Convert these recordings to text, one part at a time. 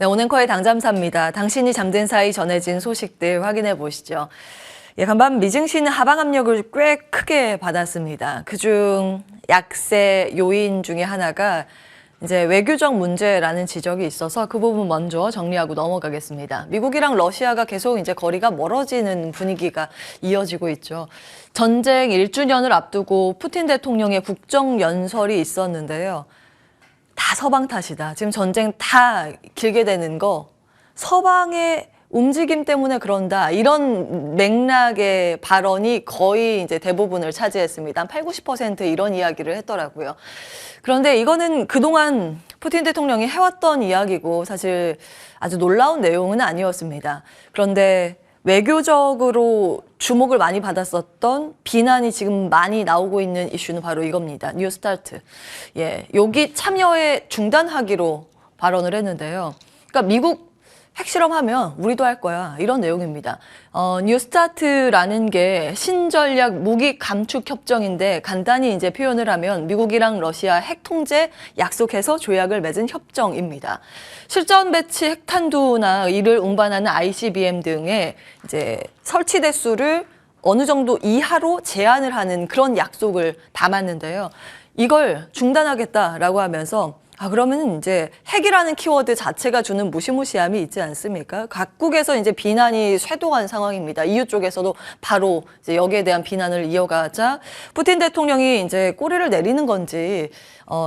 네, 오늘커의 당잠사입니다. 당신이 잠든 사이 전해진 소식들 확인해 보시죠. 예, 간밤 미증시는 하방 압력을 꽤 크게 받았습니다. 그중 약세 요인 중에 하나가 이제 외교적 문제라는 지적이 있어서 그 부분 먼저 정리하고 넘어가겠습니다. 미국이랑 러시아가 계속 이제 거리가 멀어지는 분위기가 이어지고 있죠. 전쟁 1주년을 앞두고 푸틴 대통령의 국정연설이 있었는데요. 다 서방 탓이다. 지금 전쟁 다 길게 되는 거 서방의 움직임 때문에 그런다. 이런 맥락의 발언이 거의 이제 대부분을 차지했습니다. 한 80~90% 이런 이야기를 했더라고요. 그런데 이거는 그동안 푸틴 대통령이 해왔던 이야기고 사실 아주 놀라운 내용은 아니었습니다. 그런데 외교적으로 주목을 많이 받았었던 비난이 지금 많이 나오고 있는 이슈는 바로 이겁니다. 뉴스타트. 예, 여기 참여에 중단하기로 발언을 했는데요. 그러니까 미국 핵실험하면 우리도 할 거야. 이런 내용입니다. 뉴스타트라는 게 신전략 무기 감축 협정인데 간단히 이제 표현을 하면 미국이랑 러시아 핵 통제 약속해서 조약을 맺은 협정입니다. 실전 배치 핵탄두나 이를 운반하는 ICBM 등의 이제 설치 대수를 어느 정도 이하로 제한을 하는 그런 약속을 담았는데요. 이걸 중단하겠다라고 하면서 그러면 이제 핵이라는 키워드 자체가 주는 무시무시함이 있지 않습니까? 각국에서 이제 비난이 쇄도한 상황입니다. EU 쪽에서도 바로 이제 여기에 대한 비난을 이어가자 푸틴 대통령이 이제 꼬리를 내리는 건지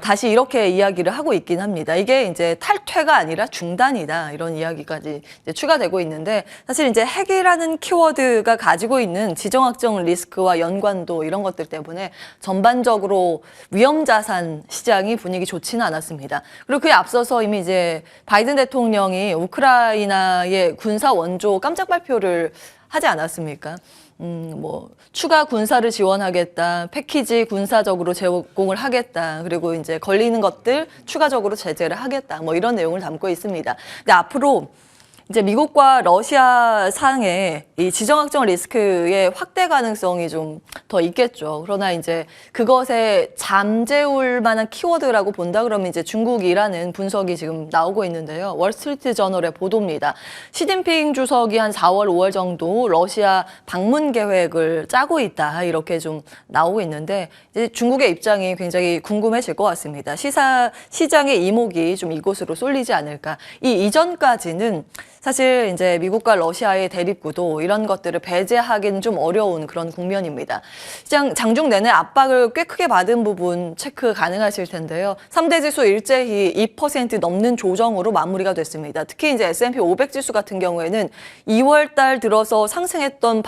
다시 이렇게 이야기를 하고 있긴 합니다. 이게 이제 탈퇴가 아니라 중단이다. 이런 이야기까지 이제 추가되고 있는데 사실 이제 핵이라는 키워드가 가지고 있는 지정학적 리스크와 연관도 이런 것들 때문에 전반적으로 위험자산 시장이 분위기 좋지는 않았습니다. 그리고 그에 앞서서 이미 이제 바이든 대통령이 우크라이나의 군사 원조 깜짝 발표를 하지 않았습니까? 추가 군사를 지원하겠다, 패키지 군사적으로 제공을 하겠다, 그리고 이제 걸리는 것들 추가적으로 제재를 하겠다, 이런 내용을 담고 있습니다. 근데 앞으로 이제 미국과 러시아 상의 이 지정학적 리스크의 확대 가능성이 좀 더 있겠죠. 그러나 이제 그것에 잠재울 만한 키워드라고 본다 그러면 이제 중국이라는 분석이 지금 나오고 있는데요. 월스트리트 저널의 보도입니다. 시진핑 주석이 한 4월, 5월 정도 러시아 방문 계획을 짜고 있다. 이렇게 좀 나오고 있는데 이제 중국의 입장이 굉장히 궁금해질 것 같습니다. 시장의 이목이 좀 이곳으로 쏠리지 않을까. 이 이전까지는 사실 이제 미국과 러시아의 대립구도 이런 것들을 배제하기는 좀 어려운 그런 국면입니다. 시장 장중 내내 압박을 꽤 크게 받은 부분 체크 가능하실 텐데요. 3대 지수 일제히 2% 넘는 조정으로 마무리가 됐습니다. 특히 이제 S&P 500 지수 같은 경우에는 2월 달 들어서 상승했던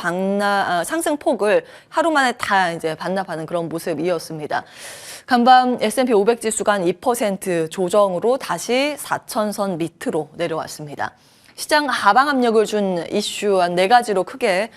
상승폭을 하루 만에 다 이제 반납하는 그런 모습이었습니다. 간밤 S&P 500 지수가 한 2% 조정으로 다시 4,000선 밑으로 내려왔습니다. 시장 하방 압력을 준 이슈 한 4가지로 크게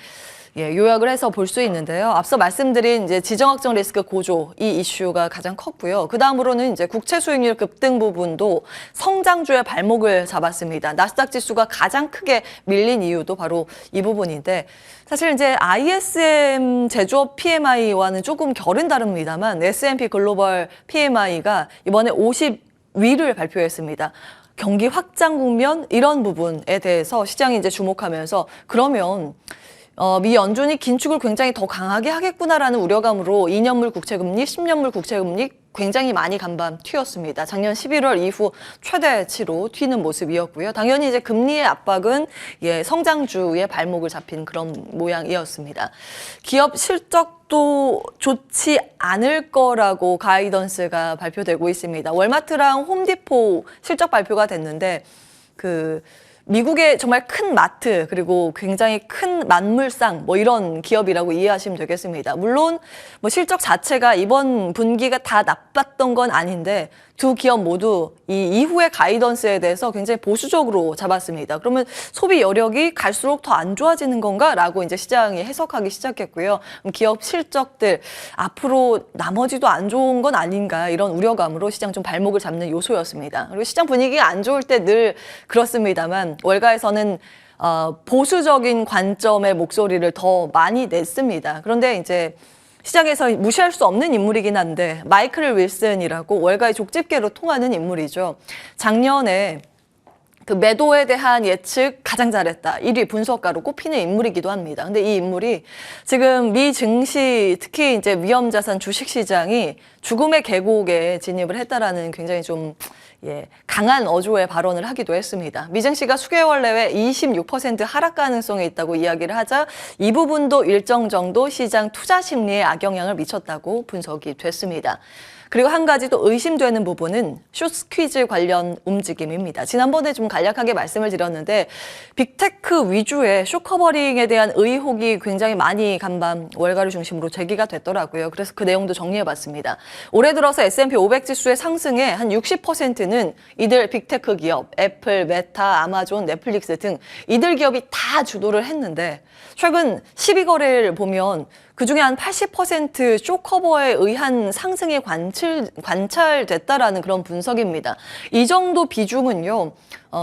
요약을 해서 볼 수 있는데요. 앞서 말씀드린 이제 지정학적 리스크 고조 이 이슈가 가장 컸고요. 그 다음으로는 이제 국채 수익률 급등 부분도 성장주의 발목을 잡았습니다. 나스닥 지수가 가장 크게 밀린 이유도 바로 이 부분인데 사실 이제 ISM 제조업 PMI와는 조금 결은 다릅니다만 S&P 글로벌 PMI가 이번에 50위를 발표했습니다. 경기 확장 국면 이런 부분에 대해서 시장이 이제 주목하면서 그러면 미 연준이 긴축을 굉장히 더 강하게 하겠구나라는 우려감으로 2년물 국채금리, 10년물 국채금리 굉장히 많이 간밤 튀었습니다. 작년 11월 이후 최대치로 튀는 모습이었고요. 당연히 이제 금리의 압박은 성장주의 발목을 잡힌 그런 모양이었습니다. 기업 실적도 좋지 않을 거라고 가이던스가 발표되고 있습니다. 월마트랑 홈디포 실적 발표가 됐는데 미국의 정말 큰 마트 그리고 굉장히 큰 만물상 이런 기업이라고 이해하시면 되겠습니다. 물론 실적 자체가 이번 분기가 다 나빴던 건 아닌데 두 기업 모두 이 이후의 가이던스에 대해서 굉장히 보수적으로 잡았습니다. 그러면 소비 여력이 갈수록 더 안 좋아지는 건가라고 이제 시장이 해석하기 시작했고요. 기업 실적들 앞으로 나머지도 안 좋은 건 아닌가 이런 우려감으로 시장 좀 발목을 잡는 요소였습니다. 그리고 시장 분위기가 안 좋을 때 늘 그렇습니다만 월가에서는 보수적인 관점의 목소리를 더 많이 냈습니다. 그런데 이제 시장에서 무시할 수 없는 인물이긴 한데 마이클 윌슨이라고 월가의 족집게로 통하는 인물이죠. 작년에 그 매도에 대한 예측 가장 잘했다. 1위 분석가로 꼽히는 인물이기도 합니다. 근데 이 인물이 지금 미 증시, 특히 이제 위험자산 주식시장이 죽음의 계곡에 진입을 했다라는 굉장히 좀 강한 어조의 발언을 하기도 했습니다. 미증시가 수개월 내외 26% 하락 가능성이 있다고 이야기를 하자 이 부분도 일정 정도 시장 투자 심리에 악영향을 미쳤다고 분석이 됐습니다. 그리고 한 가지 또 의심되는 부분은 숏스퀴즈 관련 움직임입니다. 지난번에 좀 간략하게 말씀을 드렸는데 빅테크 위주의 숏커버링에 대한 의혹이 굉장히 많이 간밤 월가를 중심으로 제기가 됐더라고요. 그래서 그 내용도 정리해봤습니다. 올해 들어서 S&P 500 지수의 상승의 한 60%는 이들 빅테크 기업, 애플, 메타, 아마존, 넷플릭스 등 이들 기업이 다 주도를 했는데 최근 12거래를 보면 그중에 한 80% 숏커버에 의한 상승이 관찰됐다라는 그런 분석입니다. 이 정도 비중은요,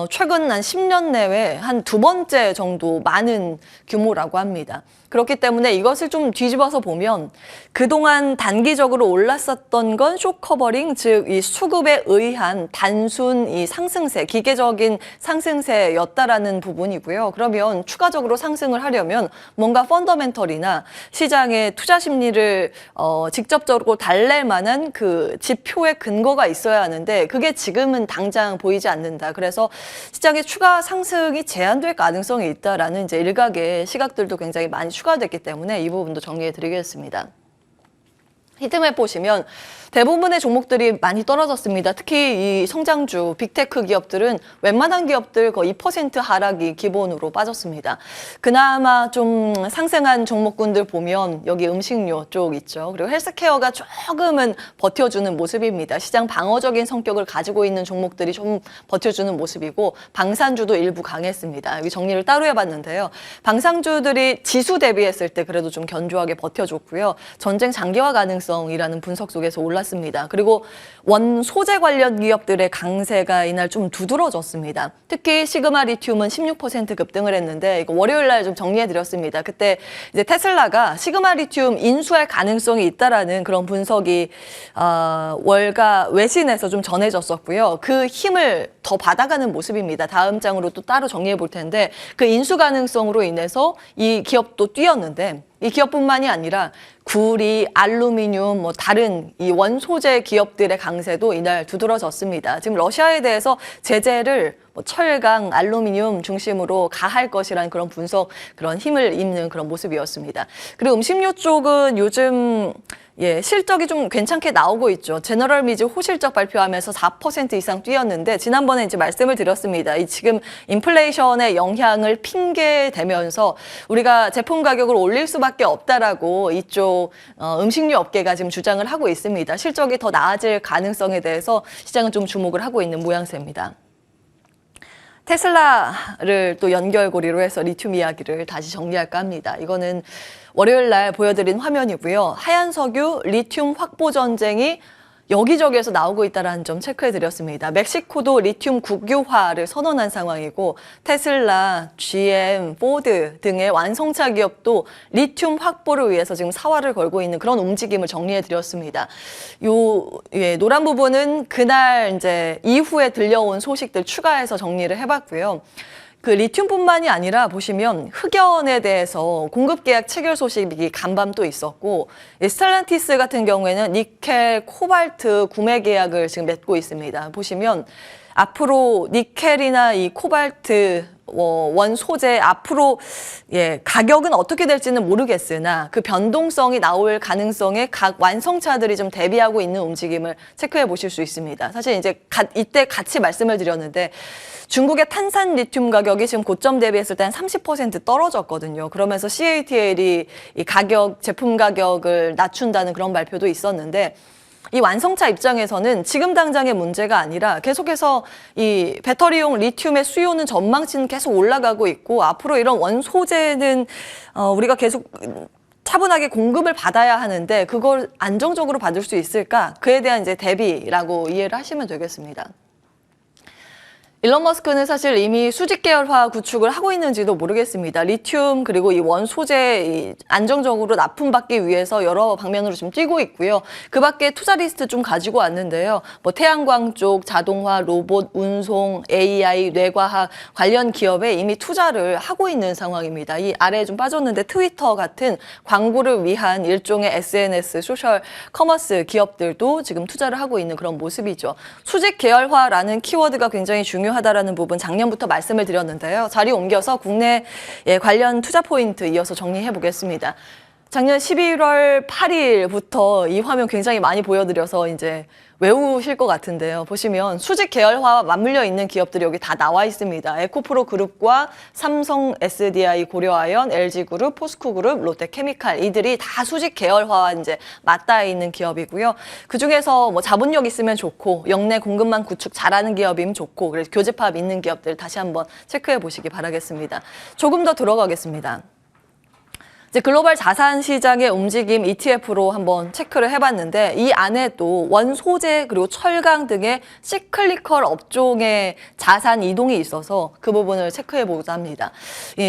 최근 한 10년 내외 한 두 번째 정도 많은 규모라고 합니다. 그렇기 때문에 이것을 좀 뒤집어서 보면 그동안 단기적으로 올랐었던 건 숏커버링, 즉 이 수급에 의한 단순 이 상승세, 기계적인 상승세였다라는 부분이고요. 그러면 추가적으로 상승을 하려면 뭔가 펀더멘털이나 시장의 투자 심리를 직접적으로 달랠 만한 그 지표의 근거가 있어야 하는데 그게 지금은 당장 보이지 않는다. 그래서 시장의 추가 상승이 제한될 가능성이 있다라는 이제 일각의 시각들도 굉장히 많이 추가됐기 때문에 이 부분도 정리해 드리겠습니다. 히트맵 보시면 대부분의 종목들이 많이 떨어졌습니다. 특히 이 성장주, 빅테크 기업들은 웬만한 기업들 거의 2% 하락이 기본으로 빠졌습니다. 그나마 좀 상승한 종목군들 보면 여기 음식료 쪽 있죠. 그리고 헬스케어가 조금은 버텨주는 모습입니다. 시장 방어적인 성격을 가지고 있는 종목들이 좀 버텨주는 모습이고 방산주도 일부 강했습니다. 여기 정리를 따로 해봤는데요. 방산주들이 지수 대비했을 때 그래도 좀 견조하게 버텨줬고요. 전쟁 장기화 가능성이라는 분석 속에서 올랐습니다. 그리고 원 소재 관련 기업들의 강세가 이날 좀 두드러졌습니다. 특히 시그마 리튬은 16% 급등을 했는데 이거 월요일 날 좀 정리해 드렸습니다. 그때 이제 테슬라가 시그마 리튬 인수할 가능성이 있다라는 그런 분석이 월가 외신에서 좀 전해졌었고요. 그 힘을 더 받아가는 모습입니다. 다음 장으로 또 따로 정리해 볼 텐데 그 인수 가능성으로 인해서 이 기업도 뛰었는데 이 기업뿐만이 아니라 구리, 알루미늄, 뭐 다른 이 원소재 기업들의 강세도 이날 두드러졌습니다. 지금 러시아에 대해서 제재를 뭐 철강, 알루미늄 중심으로 가할 것이라는 그런 분석, 그런 힘을 입는 그런 모습이었습니다. 그리고 음식료 쪽은 요즘 실적이 좀 괜찮게 나오고 있죠. 제너럴 미즈 호실적 발표하면서 4% 이상 뛰었는데 지난번에 이제 말씀을 드렸습니다. 이 지금 인플레이션의 영향을 핑계 대면서 우리가 제품 가격을 올릴 수밖에 없다라고 이쪽 음식료 업계가 지금 주장을 하고 있습니다. 실적이 더 나아질 가능성에 대해서 시장은 좀 주목을 하고 있는 모양새입니다. 테슬라를 또 연결고리로 해서 리튬 이야기를 다시 정리할까 합니다. 이거는 월요일 날 보여드린 화면이고요. 하얀 석유 리튬 확보 전쟁이 여기저기에서 나오고 있다는 점 체크해드렸습니다. 멕시코도 리튬 국유화를 선언한 상황이고 테슬라, GM, 포드 등의 완성차 기업도 리튬 확보를 위해서 지금 사활을 걸고 있는 그런 움직임을 정리해드렸습니다. 노란 부분은 그날 이제 이후에 들려온 소식들 추가해서 정리를 해봤고요. 그 리튬뿐만이 아니라 보시면 흑연에 대해서 공급 계약 체결 소식이 간밤 또 있었고 스텔란티스 같은 경우에는 니켈, 코발트 구매 계약을 지금 맺고 있습니다. 보시면 앞으로 니켈이나 이 코발트 원 소재 앞으로 가격은 어떻게 될지는 모르겠으나 그 변동성이 나올 가능성에 각 완성차들이 좀 대비하고 있는 움직임을 체크해 보실 수 있습니다. 사실 이제 이때 같이 말씀을 드렸는데 중국의 탄산 리튬 가격이 지금 고점 대비했을 때 한 30% 떨어졌거든요. 그러면서 CATL이 이 제품 가격을 낮춘다는 그런 발표도 있었는데 이 완성차 입장에서는 지금 당장의 문제가 아니라 계속해서 이 배터리용 리튬의 수요는 전망치는 계속 올라가고 있고 앞으로 이런 원소재는 우리가 계속 차분하게 공급을 받아야 하는데 그걸 안정적으로 받을 수 있을까? 그에 대한 이제 대비라고 이해를 하시면 되겠습니다. 일론 머스크는 사실 이미 수직 계열화 구축을 하고 있는지도 모르겠습니다. 리튬 그리고 이 원 소재 안정적으로 납품받기 위해서 여러 방면으로 지금 뛰고 있고요. 그 밖에 투자 리스트 좀 가지고 왔는데요. 뭐 태양광 쪽, 자동화, 로봇, 운송, AI, 뇌과학 관련 기업에 이미 투자를 하고 있는 상황입니다. 이 아래에 좀 빠졌는데 트위터 같은 광고를 위한 일종의 SNS, 소셜 커머스 기업들도 지금 투자를 하고 있는 그런 모습이죠. 수직 계열화라는 키워드가 굉장히 중요하다라는 부분 작년부터 말씀을 드렸는데요. 자리 옮겨서 국내 관련 투자 포인트 이어서 정리해 보겠습니다. 작년 11월 8일부터 이 화면 굉장히 많이 보여드려서 이제 외우실 것 같은데요. 보시면 수직 계열화와 맞물려 있는 기업들이 여기 다 나와 있습니다. 에코프로 그룹과 삼성 SDI 고려아연, LG그룹, 포스코그룹, 롯데케미칼 이들이 다 수직 계열화와 이제 맞닿아 있는 기업이고요. 그 중에서 뭐 자본력 있으면 좋고 역내 공급망 구축 잘하는 기업이면 좋고 그래서 교집합 있는 기업들 다시 한번 체크해 보시기 바라겠습니다. 조금 더 들어가겠습니다. 이제 글로벌 자산 시장의 움직임 ETF로 한번 체크를 해봤는데 이 안에 또 원소재 그리고 철강 등의 시클리컬 업종의 자산 이동이 있어서 그 부분을 체크해보고자 합니다.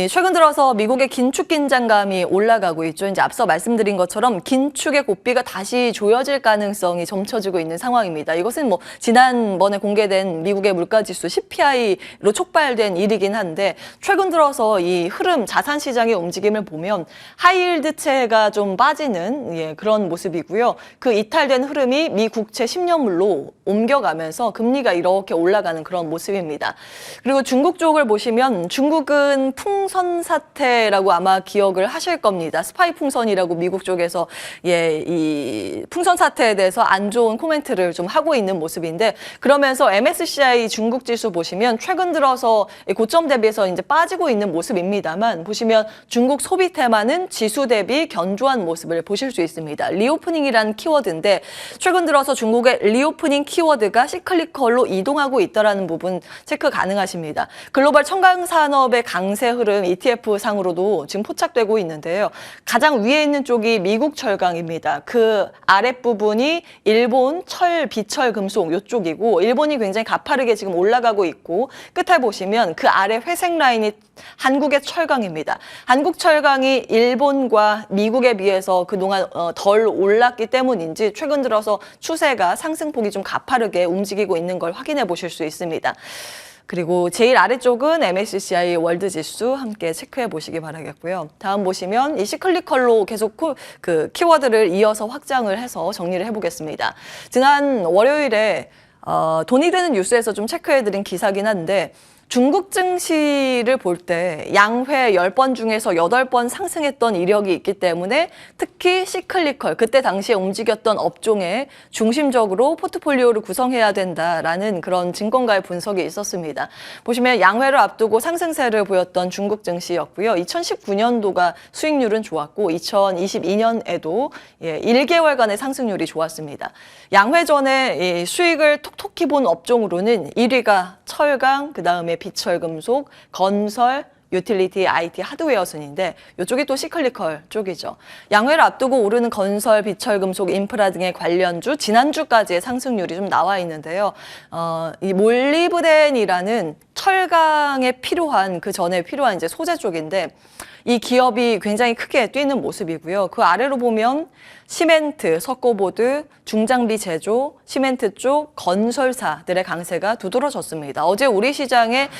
최근 들어서 미국의 긴축 긴장감이 올라가고 있죠. 이제 앞서 말씀드린 것처럼 긴축의 고삐가 다시 조여질 가능성이 점쳐지고 있는 상황입니다. 이것은 뭐 지난번에 공개된 미국의 물가지수 CPI로 촉발된 일이긴 한데 최근 들어서 이 흐름 자산 시장의 움직임을 보면 하이힐드채가 좀 빠지는 그런 모습이고요. 그 이탈된 흐름이 미 국채 10년물로 옮겨가면서 금리가 이렇게 올라가는 그런 모습입니다. 그리고 중국 쪽을 보시면 중국은 풍선 사태라고 아마 기억을 하실 겁니다. 스파이 풍선이라고 미국 쪽에서 이 풍선 사태에 대해서 안 좋은 코멘트를 좀 하고 있는 모습인데 그러면서 MSCI 중국 지수 보시면 최근 들어서 고점 대비해서 이제 빠지고 있는 모습입니다만 보시면 중국 소비 테마는 지수 대비 견조한 모습을 보실 수 있습니다. 리오프닝이라는 키워드인데 최근 들어서 중국의 리오프닝 키워드가 시클리컬로 이동하고 있다는 부분 체크 가능하십니다. 글로벌 첨가형 산업의 강세 흐름 ETF 상으로도 지금 포착되고 있는데요. 가장 위에 있는 쪽이 미국 철강입니다. 그 아랫부분이 일본 철, 비철, 금속 이쪽이고 일본이 굉장히 가파르게 지금 올라가고 있고 끝에 보시면 그 아래 회색 라인이 한국의 철강입니다. 한국 철강이 일본과 미국에 비해서 그동안 덜 올랐기 때문인지 최근 들어서 추세가 상승폭이 좀 가파르게 움직이고 있는 걸 확인해 보실 수 있습니다. 그리고 제일 아래쪽은 MSCI 월드 지수 함께 체크해 보시기 바라겠고요. 다음 보시면 이 시클리컬로 계속 그 키워드를 이어서 확장을 해서 정리를 해보겠습니다. 지난 월요일에 돈이 되는 뉴스에서 좀 체크해드린 기사긴 한데 중국 증시를 볼 때 양회 10번 중에서 8번 상승했던 이력이 있기 때문에 특히 시클리컬, 그때 당시에 움직였던 업종에 중심적으로 포트폴리오를 구성해야 된다라는 그런 증권가의 분석이 있었습니다. 보시면 양회를 앞두고 상승세를 보였던 중국 증시였고요. 2019년도가 수익률은 좋았고 2022년에도 1개월간의 상승률이 좋았습니다. 양회 전에 수익을 톡톡히 본 업종으로는 1위가 철강, 그다음에 비철금속, 건설, 유틸리티, IT, 하드웨어 순인데 이쪽이 또 시클리컬 쪽이죠. 양회를 앞두고 오르는 건설, 비철금속, 인프라 등의 관련주 지난주까지의 상승률이 좀 나와 있는데요. 이 몰리브덴이라는 철강에 필요한 그 전에 필요한 이제 소재 쪽인데 이 기업이 굉장히 크게 뛰는 모습이고요. 그 아래로 보면 시멘트, 석고보드, 중장비 제조, 시멘트 쪽 건설사들의 강세가 두드러졌습니다. 어제 우리 시장에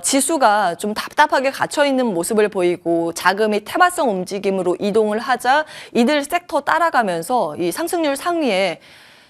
지수가 좀 답답하게 갇혀있는 모습을 보이고 자금이 테마성 움직임으로 이동을 하자 이들 섹터 따라가면서 이 상승률 상위에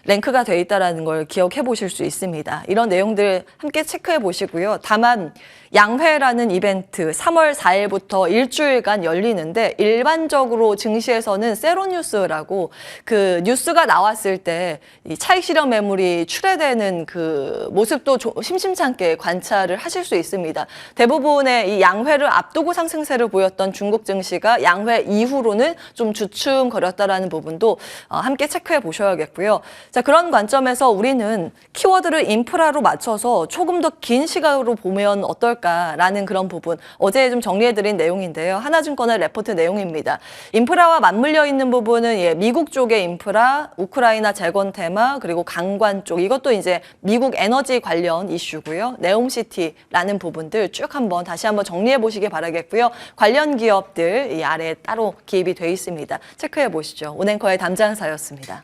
랭크가 돼 있다는 걸 기억해 보실 수 있습니다. 이런 내용들 함께 체크해 보시고요. 다만 양회라는 이벤트 3월 4일부터 일주일간 열리는데 일반적으로 증시에서는 세로뉴스라고 그 뉴스가 나왔을 때 이 차익 실현 매물이 출회되는 그 모습도 심심찮게 관찰을 하실 수 있습니다. 대부분의 이 양회를 앞두고 상승세를 보였던 중국 증시가 양회 이후로는 좀 주춤거렸다라는 부분도 함께 체크해 보셔야겠고요. 자, 그런 관점에서 우리는 키워드를 인프라로 맞춰서 조금 더 긴 시각으로 보면 어떨까라는 그런 부분 어제 좀 정리해드린 내용인데요. 하나증권의 레포트 내용입니다. 인프라와 맞물려 있는 부분은 미국 쪽의 인프라, 우크라이나 재건 테마, 그리고 강관 쪽 이것도 이제 미국 에너지 관련 이슈고요. 네옴시티라는 부분들 쭉 다시 한번 정리해 보시길 바라겠고요. 관련 기업들 이 아래에 따로 기입이 돼 있습니다. 체크해 보시죠. 온앵커의 담장사였습니다.